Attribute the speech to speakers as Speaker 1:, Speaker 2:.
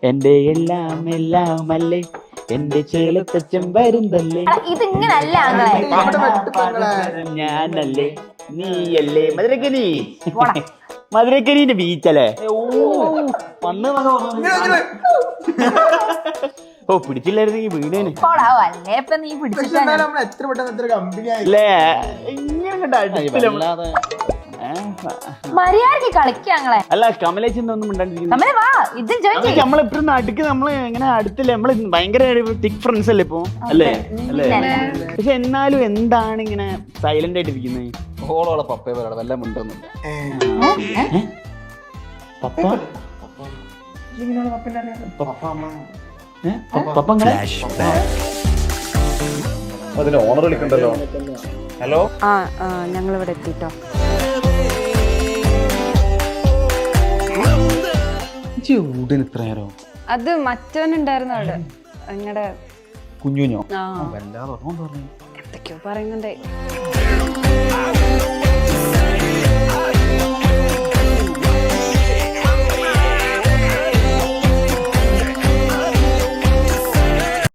Speaker 1: എന്റെ എല്ലാം എല്ലാം അല്ലേ എന്റെ ചേലത്തച്ഛൻ വരുന്നല്ലേ
Speaker 2: ഇതിങ്ങനല്ല
Speaker 1: ഞാനല്ലേ നീയല്ലേ മധുരക്കനി മധുരക്കനീന്റെ ബീച്ചല്ലേ വന്ന് ഓ പിടിച്ചില്ലായിരുന്നെങ്കിൽ വീണേന് അല്ലേ ഇങ്ങനെ
Speaker 2: മര്യാദക്ക് കളിക്കാങ്ങളെ.
Speaker 1: അല്ല കമലേച്ചൊന്നും
Speaker 2: മിണ്ടാണ്ടിരിക്കുന്നു.
Speaker 1: നമ്മളെപ്പോഴും നാട്ടിക്ക് നമ്മള് എങ്ങനെ അടുത്തില്ലേ നമ്മള് ഭയങ്കര തിക് ഫ്രണ്ട്സ് അല്ലേ ഇപ്പൊ അല്ലേ അല്ലേ പക്ഷെ എന്നാലും എന്താണ് ഇങ്ങനെ സൈലന്റ് ആയിട്ട് ഇരിക്കുന്നത്?
Speaker 3: ഓളോളെ പപ്പയെ പോലെ വല്ല മിണ്ടൊന്നുമില്ല.
Speaker 1: പപ്പ പപ്പ
Speaker 3: അതിന് ഓണർ വിളിക്കണ്ടല്ലോ. ഹലോ,
Speaker 2: ഞങ്ങളിവിടെ എത്തിട്ടോ.
Speaker 1: ഉടൻ ഇത്ര നേരോ?
Speaker 2: അത് മറ്റവനുണ്ടായിരുന്നു അവിടെ നിങ്ങടെ
Speaker 1: കുഞ്ഞുഞ്ഞോ?
Speaker 3: വല്ലാതെ
Speaker 2: എന്തൊക്കെയോ പറയുന്നുണ്ടേ.